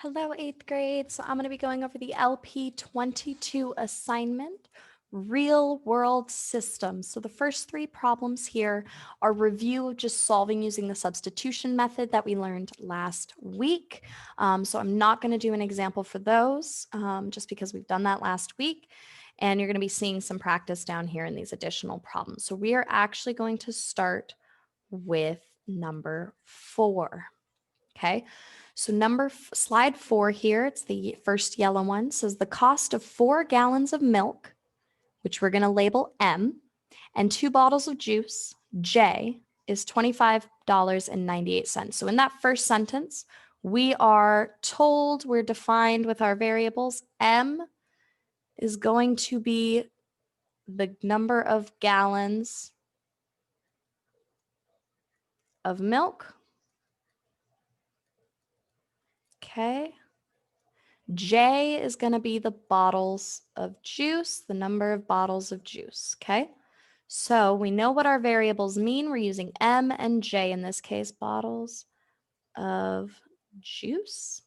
Hello, 8th grade. So I'm going to be going over the LP22 assignment, real world systems. So the first three problems here are review of just solving using the substitution method that we learned last week. So I'm not going to do an example for those just because we've done that last week. And you're going to be seeing some practice down here in these additional problems. So we are actually going to start with number 4. Okay. So slide 4 here, it's the first yellow one, says the cost of 4 gallons of milk, which we're going to label M, and 2 bottles of juice, J, is $25.98. So in that first sentence, we are told, we're defined with our variables. M is going to be the number of gallons of milk. Okay. J is going to be the bottles of juice, the number of bottles of juice, okay? So we know what our variables mean. We're using M and J in this case, bottles of juice,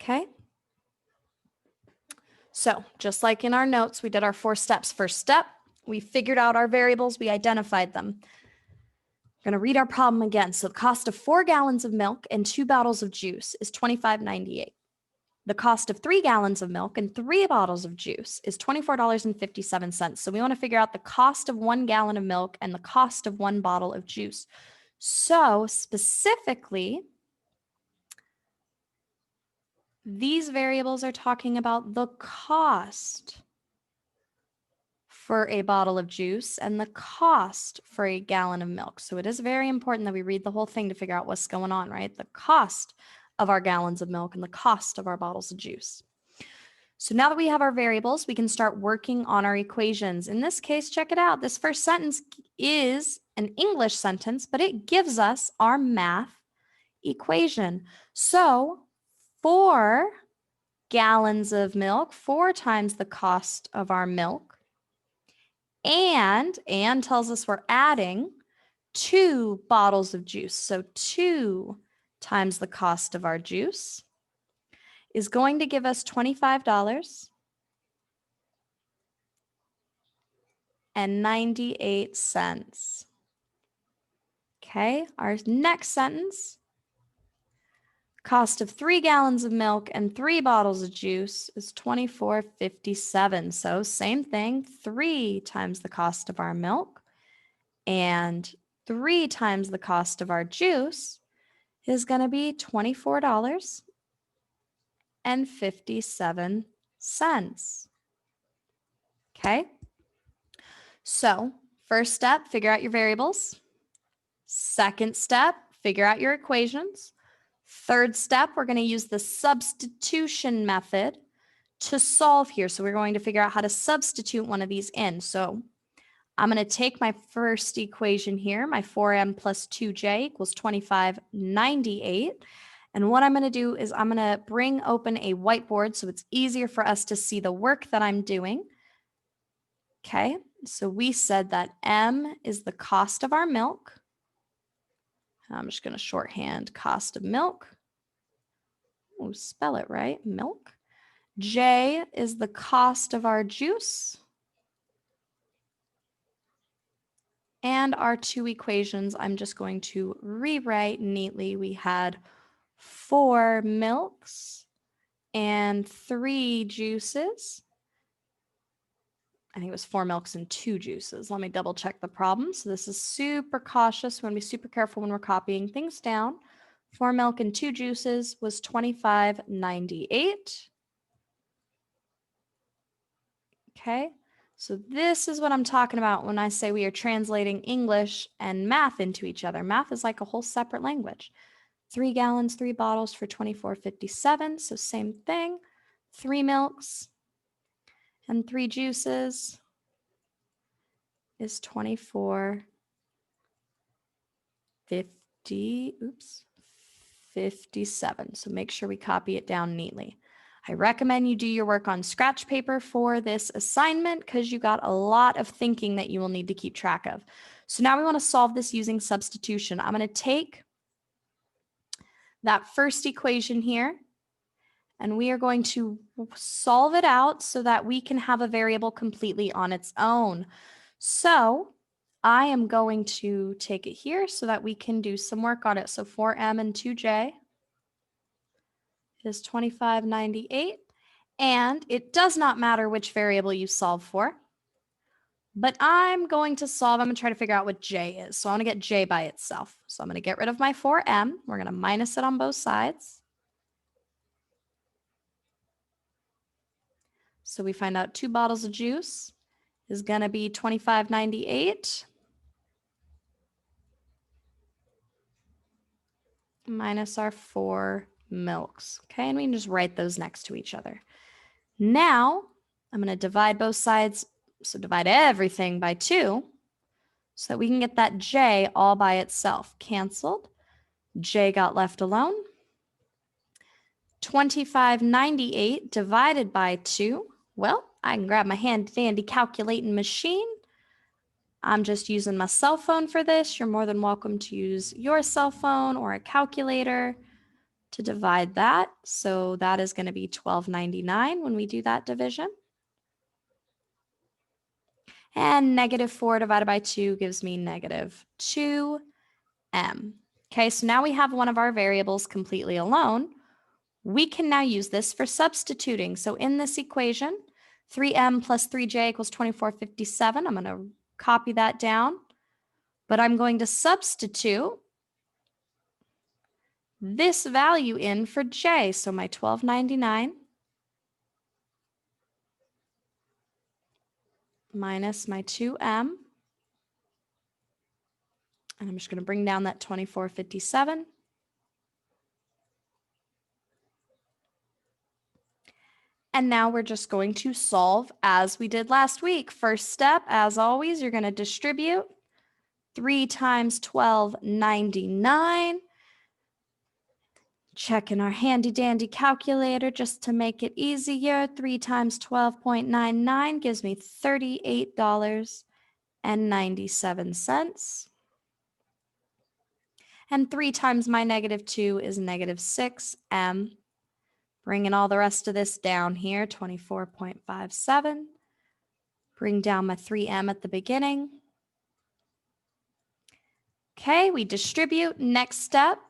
okay? So just like in our notes, we did our 4 steps. First step, we figured out our variables, we identified them. I'm going to read our problem again. So the cost of 4 gallons of milk and 2 bottles of juice is $25.98. The cost of 3 gallons of milk and 3 bottles of juice is $24.57. So we want to figure out the cost of 1 gallon of milk and the cost of 1 bottle of juice. So specifically, these variables are talking about the cost for a bottle of juice and the cost for a gallon of milk. So it is very important that we read the whole thing to figure out what's going on, right? The cost of our gallons of milk and the cost of our bottles of juice. So now that we have our variables, we can start working on our equations. In this case, check it out. This first sentence is an English sentence, but it gives us our math equation. So 4 gallons of milk, 4 times the cost of our milk, and tells us we're adding 2 bottles of juice. So 2 times the cost of our juice is going to give us $25.98. Okay, our next sentence, cost of 3 gallons of milk and 3 bottles of juice is $24.57. So same thing, 3 times the cost of our milk and 3 times the cost of our juice is going to be $24.57. Okay. So first step, figure out your variables. Second step, figure out your equations. Third step, we're going to use the substitution method to solve here. So we're going to figure out how to substitute one of these in. So I'm going to take my first equation here, my 4m plus 2j equals 25.98. And what I'm going to do is I'm going to bring open a whiteboard so it's easier for us to see the work that I'm doing. Okay, so we said that M is the cost of our milk. I'm just going to shorthand cost of milk. Oh, spell it right, milk. J is the cost of our juice. And our 2 equations, I'm just going to rewrite neatly. We had 4 milks and 3 juices. I think it was 4 milks and 2 juices. Let me double check the problem. So this is super cautious. We want to be super careful when we're copying things down. 4 milk and 2 juices was $25.98. Okay, so this is what I'm talking about when I say we are translating English and math into each other. Math is like a whole separate language. 3 gallons, 3 bottles for $24.57. So same thing, 3 milks and 3 juices is $24.57. So make sure we copy it down neatly. I recommend you do your work on scratch paper for this assignment because you got a lot of thinking that you will need to keep track of. So now we want to solve this using substitution. I'm going to take that first equation here, and we are going to solve it out so that we can have a variable completely on its own. So I am going to take it here so that we can do some work on it. So 4m and 2j is 2598. And it does not matter which variable you solve for, but I'm going to try to figure out what j is. So I want to get j by itself. So I'm going to get rid of my 4m. We're going to minus it on both sides. So we find out 2 bottles of juice is going to be $25.98 minus our 4 milks. Okay, and we can just write those next to each other. Now I'm going to divide both sides, so divide everything by 2 so that we can get that j all by itself. Canceled. J got left alone. 2598 divided by 2. Well, I can grab my handy-dandy calculating machine. I'm just using my cell phone for this. You're more than welcome to use your cell phone or a calculator to divide that. So that is going to be $12.99 when we do that division. And -4 divided by 2 gives me -2m. Okay, so now we have one of our variables completely alone. We can now use this for substituting. So in this equation, 3m plus 3j equals 2457. I'm going to copy that down, but I'm going to substitute this value in for j. So my $12.99 minus my 2m, and I'm just going to bring down that 2457. And now we're just going to solve as we did last week. First step, as always, you're going to distribute 3 times $12.99. Checking our handy dandy calculator just to make it easier. 3 times 12.99 gives me $38.97. And 3 times my -2 is -6m. Bringing all the rest of this down here, 24.57. Bring down my 3m at the beginning. Okay, we distribute. Next step,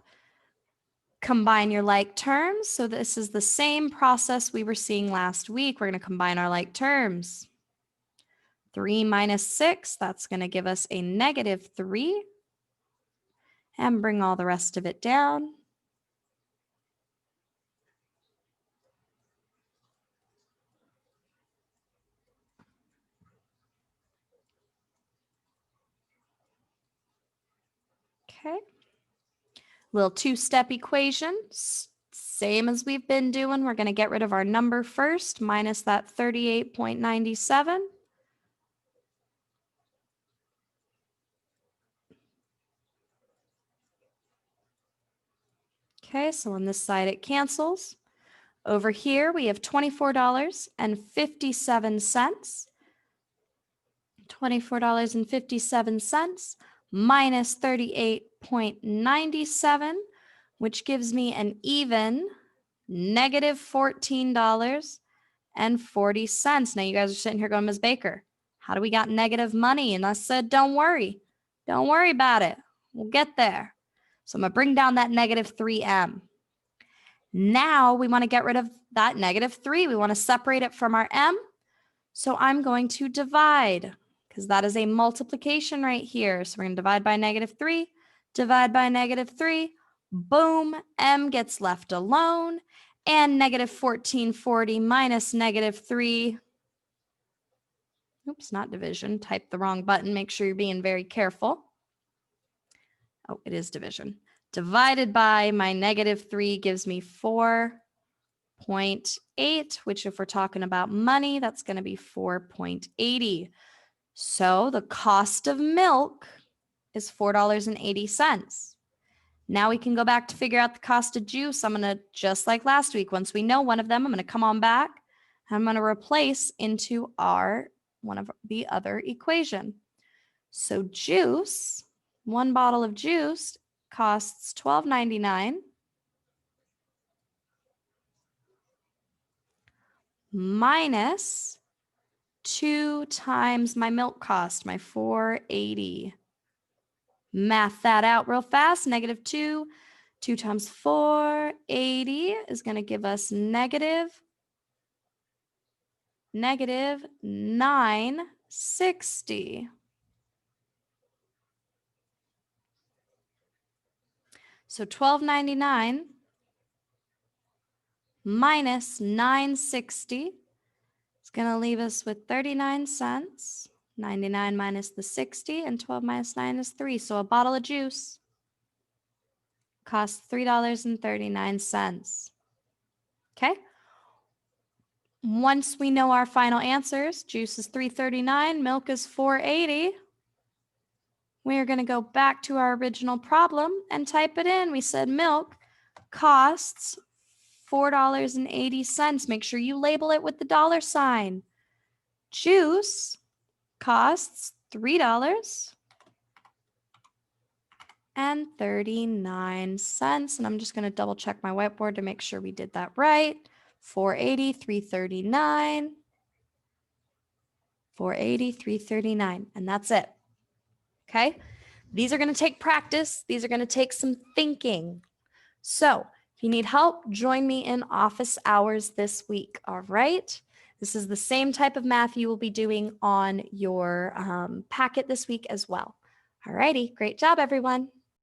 combine your like terms. So this is the same process we were seeing last week. We're going to combine our like terms. 3 minus 6, that's going to give us a -3. And bring all the rest of it down. Okay. Little two-step equation, same as we've been doing. We're going to get rid of our number first, minus that 38.97. Okay, so on this side it cancels. Over here we have $24.57. $24.57 minus 38.97, which gives me an even -$14.40. Now you guys are sitting here going, Ms. Baker, how do we got negative money? And I said, don't worry about it. We'll get there. So I'm going to bring down that -3m. Now we want to get rid of that -3. We want to separate it from our m. So I'm going to divide, because that is a multiplication right here. So we're going to divide by -3, divide by -3. Boom, m gets left alone. And -1440 minus -3. Oops, not division. Type the wrong button. Make sure you're being very careful. Oh, it is division. Divided by my -3 gives me 4.8, which if we're talking about money, that's going to be 4.80. So the cost of milk is $4.80. Now we can go back to figure out the cost of juice. I'm going to, just like last week, once we know one of them, I'm going to come on back. I'm going to replace into one of the other equation. So juice, 1 bottle of juice costs $12.99. minus 2 times my milk cost, my $4.80. Math that out real fast. Negative 2. 2 times $4.80 is going to give us negative $9.60. So $12.99 minus $9.60 is going to leave us with 39 cents. 99 minus the 60 and 12 minus 9 is 3. So a bottle of juice costs $3.39. Okay. Once we know our final answers, juice is $3.39, milk is $4.80. We're going to go back to our original problem and type it in. We said milk costs $4.80. Make sure you label it with the dollar sign. Juice costs $3.39. And I'm just going to double check my whiteboard to make sure we did that right. $4.80, $3.39. $4.80, $3.39. And that's it. Okay. These are going to take practice. These are going to take some thinking. So if you need help, join me in office hours this week. All right. This is the same type of math you will be doing on your packet this week as well. All righty. Great job, everyone.